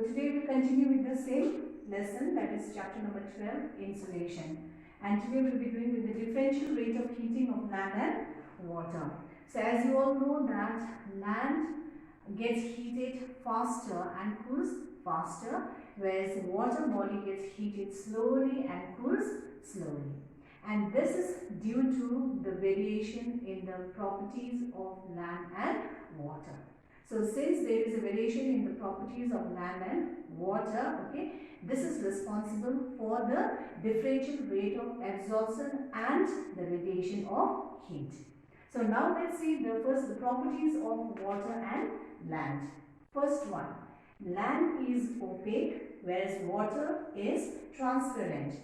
today we continue with the same lesson, that is chapter number 12, insulation. And today we will be doing with the differential rate of heating of land and water. So as you all know that land gets heated faster and cools faster, whereas water body gets heated slowly and cools slowly. And this is due to the variation in the properties of land and water. So since there is a variation in the properties of land and water, okay, this is responsible for the differential rate of absorption and the radiation of heat. So now let's see the properties of water and land. First one, land is opaque whereas water is transparent.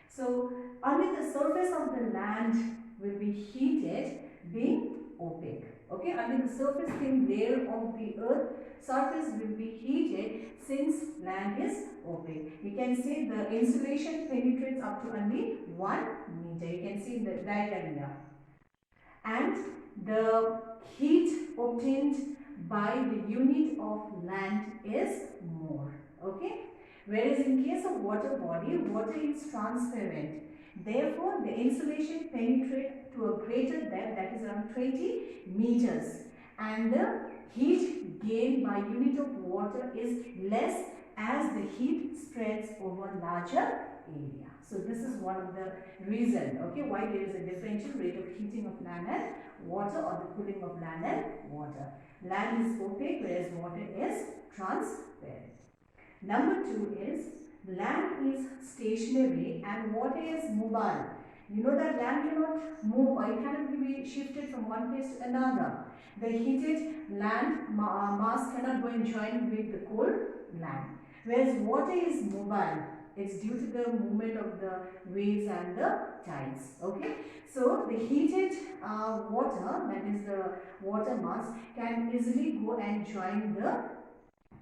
So only the surface of the land will be heated being opaque. Okay, only the surface thin layer of the earth surface will be heated since land is opaque. You can see the insulation penetrates up to only 1 meter. You can see in the diagram here. And the heat obtained by the unit of land is more. Okay, whereas in case of water body, water is transparent. Therefore, the insulation penetrates to a greater depth, that is around 20 meters, and the heat gained by unit of water is less as the heat spreads over larger area. So this is one of the reasons, okay, why there is a differential rate of heating of land and water, or the cooling of land and water. Land is opaque whereas water is transparent. Number 2 is land is stationary and water is mobile. You know that land cannot move, or it cannot be shifted from one place to another. The heated land mass cannot go and join with the cold land. Whereas water is mobile. It's due to the movement of the waves and the tides. Okay. So the heated water, that is the water mass, can easily go and join the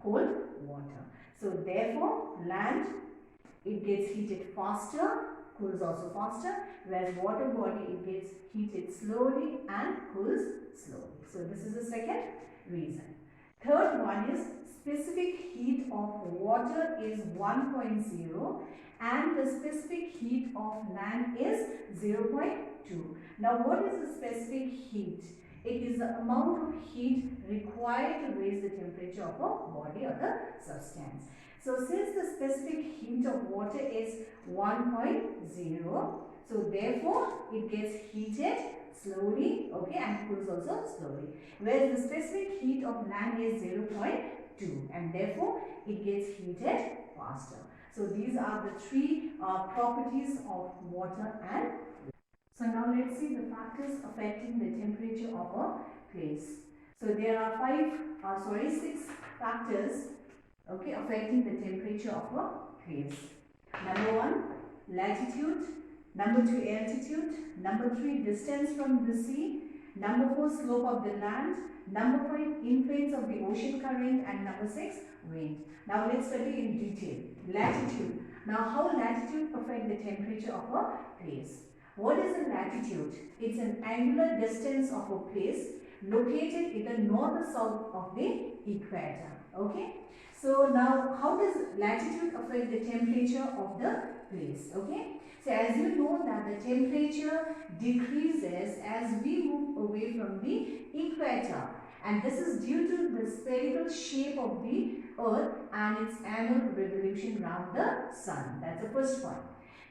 cold water. So therefore, land, it gets heated faster, cools also faster, whereas water body, it gets heated slowly and cools slowly. So this is the second reason. Third one is specific heat of water is 1.0 and the specific heat of land is 0.2. Now what is the specific heat? It is the amount of heat required to raise the temperature of a body or the substance. So since the specific heat of water is 1.0, so therefore it gets heated slowly, okay, and cools also slowly. Whereas the specific heat of land is 0.2 and therefore it gets heated faster. So these are the three properties of water and. So now let's see the factors affecting the temperature of a place. So there are 6 factors, okay, affecting the temperature of a place. Number 1, latitude. Number 2, altitude. Number 3, distance from the sea. Number 4, slope of the land. Number 5, influence of the ocean current. And number 6, wind. Now let's study in detail. Latitude. Now how latitude affects the temperature of a place? What is a latitude? It's an angular distance of a place located either north or south of the equator. Okay. So now how does latitude affect the temperature of the place? Okay. So as you know that the temperature decreases as we move away from the equator, and this is due to the spherical shape of the earth and its annual revolution around the sun. That's the first point.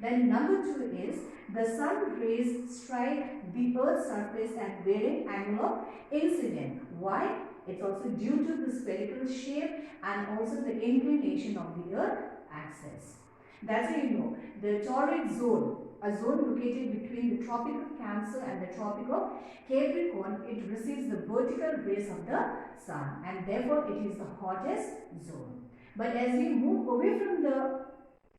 Then number 2 is the sun rays strike the earth's surface at varying angle of incidence. Why? It's also due to the spherical shape and also the inclination of the earth axis. That's why you know the torrid zone, a zone located between the Tropic of Cancer and the Tropic of Capricorn, it receives the vertical rays of the sun and therefore it is the hottest zone. But as we move away from the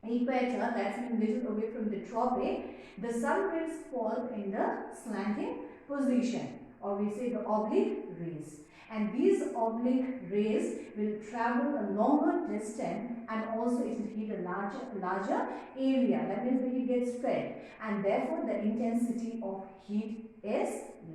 equator, that's a little away from the tropic, the sun rays fall in the slanting position, or we say the oblique rays. And these oblique rays will travel a longer distance and also it will heat a larger area. That means the heat gets spread and therefore the intensity of heat is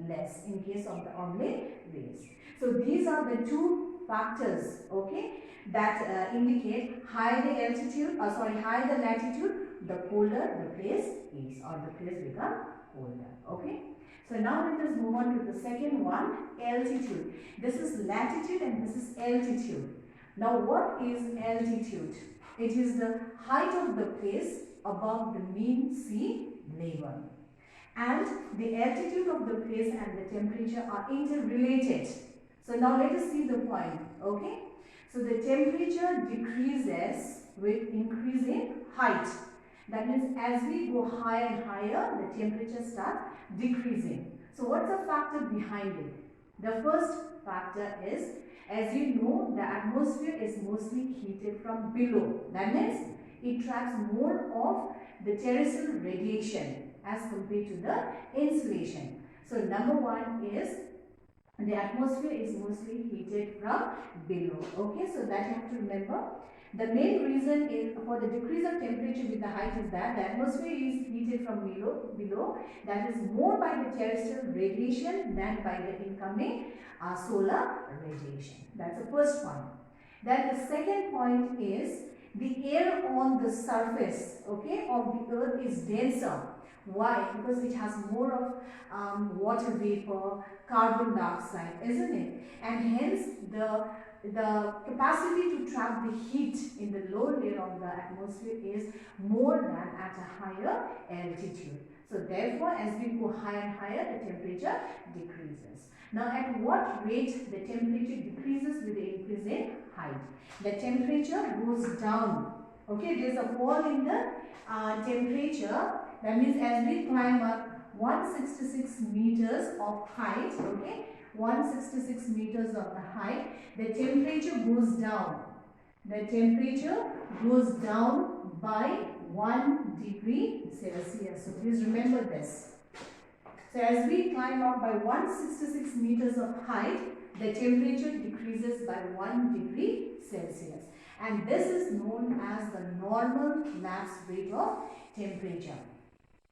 less in case of the oblique rays. So these are the two factors, okay, that indicate higher the altitude, higher the latitude, the colder the place is, or the place become colder, okay. So now let us move on to the second one, altitude. This is latitude and this is altitude. Now what is altitude? It is the height of the place above the mean sea level. And the altitude of the place and the temperature are interrelated. So now let us see the point, okay. So the temperature decreases with increasing height. That means as we go higher and higher, the temperature starts decreasing. So what's the factor behind it? The first factor is, as you know, the atmosphere is mostly heated from below. That means it traps more of the terrestrial radiation as compared to the insulation. So number one is the atmosphere is mostly heated from below. Okay, so that you have to remember. The main reason is for the decrease of temperature with the height is that the atmosphere is heated from below, that is more by the terrestrial radiation than by the incoming solar radiation. That's the first point. Then the second point is the air on the surface, okay, of the earth is denser. Why? Because it has more of water vapor, carbon dioxide, isn't it? And hence the capacity to trap the heat in the lower layer of the atmosphere is more than at a higher altitude. So therefore, as we go higher and higher, the temperature decreases. Now, at what rate the temperature decreases with the increase in height? The temperature goes down. Okay, there is a fall in the temperature. That means as we climb up 166 meters of height, okay, 166 meters of the height, the temperature goes down. The temperature goes down by 1 degree Celsius. So please remember this. So as we climb up by 166 meters of height, the temperature decreases by 1 degree Celsius. And this is known as the normal lapse rate of temperature.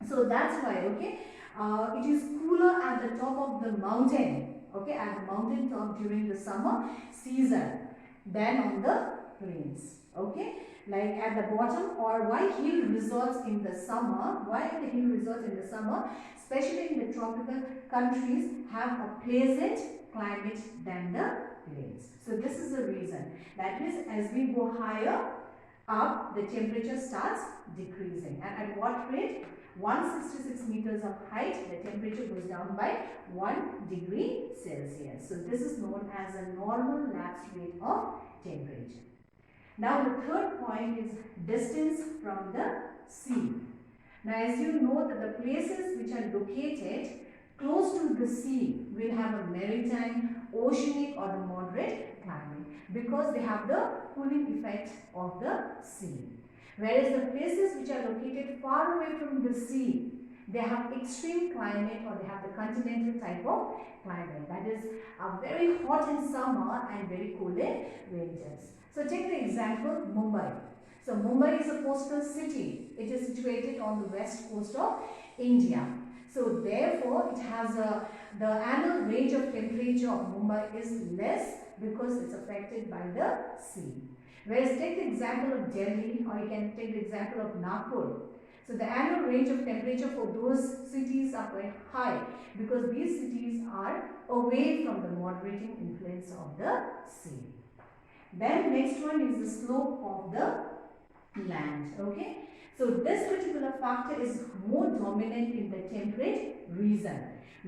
So that's why, okay, it is cooler at the top of the mountain, okay, at the mountain top during the summer season than on the plains, okay. Like at the bottom, or why hill resorts in the summer, especially in the tropical countries, have a pleasant climate than the plains. So this is the reason. That is, as we go higher up, the temperature starts decreasing. And at what rate? 166 meters of height, the temperature goes down by 1 degree Celsius. So this is known as a normal lapse rate of temperature. Now the third point is distance from the sea. Now as you know that the places which are located close to the sea will have a maritime, oceanic or the moderate climate because they have the cooling effect of the sea. Whereas the places which are located far away from the sea, they have extreme climate or they have the continental type of climate. That is very hot in summer and very cool in winters. So take the example Mumbai. So Mumbai is a coastal city. It is situated on the west coast of India. So therefore it has the annual range of temperature of Mumbai is less because it's affected by the sea. Whereas take the example of Delhi, or you can take the example of Nagpur. So the annual range of temperature for those cities are quite high because these cities are away from the moderating influence of the sea. Then next one is the slope of the land. Okay. So this particular factor is more dominant in the temperate region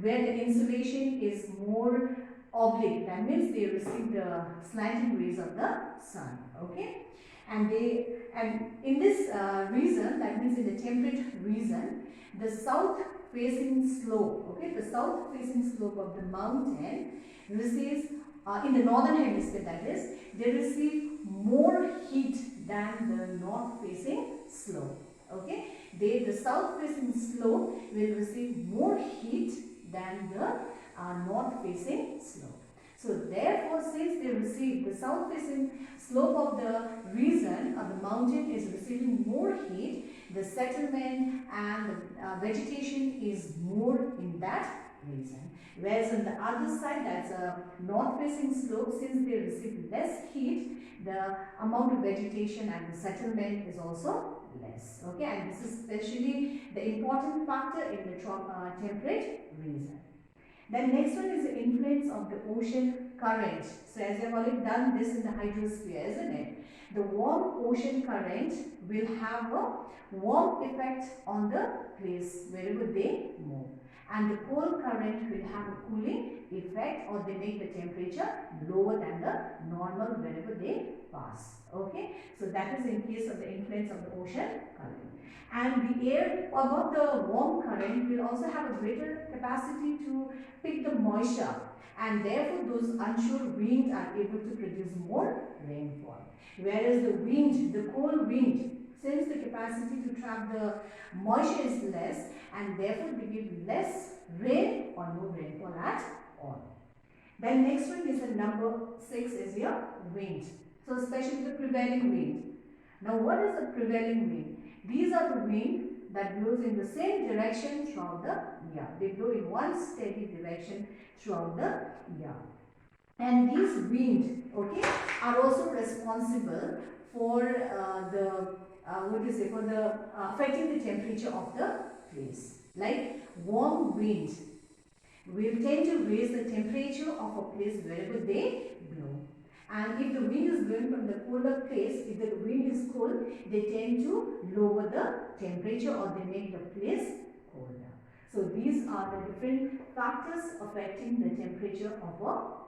where the insolation is more oblique. That means they receive the slanting rays of the sun. Okay. And in this region, that means in the temperate region, the south facing slope, okay, the south facing slope of the mountain receives, in the northern hemisphere that is, they receive more heat than the north facing slope. Okay, the south facing slope will receive more heat than the north facing slope. So therefore, since they receive the south facing slope of the region of the mountain is receiving more heat, the settlement and the vegetation is more in that region. Whereas on the other side, that's a north-facing slope, since they receive less heat, the amount of vegetation and the settlement is also less. Okay, and this is especially the important factor in the temperate region. Then next one is the influence of the ocean current. So as I've already done this in the hydrosphere, isn't it? The warm ocean current will have a warm effect on the place wherever they move. And the cold current will have a cooling effect, or they make the temperature lower than the normal wherever they pass. Okay, so that is in case of the influence of the ocean current. And the air above the warm current will also have a greater capacity to pick the moisture, and therefore those unsure winds are able to produce more rainfall. Whereas the wind, the cold wind, since the capacity to trap the moisture is less, and therefore they give less rain or no rainfall at all. Then next one is the number 6 is your wind. So especially the prevailing wind. Now what is the prevailing wind? These are the wind that blows in the same direction throughout the year. They blow in one steady direction throughout the year. And these wind, okay, are also responsible for affecting the temperature of the place. Like warm wind will tend to raise the temperature of a place wherever they blow. And if the wind is blowing from the colder place, if the wind is cold, they tend to lower the temperature, or they make the place colder. So these are the different factors affecting the temperature of a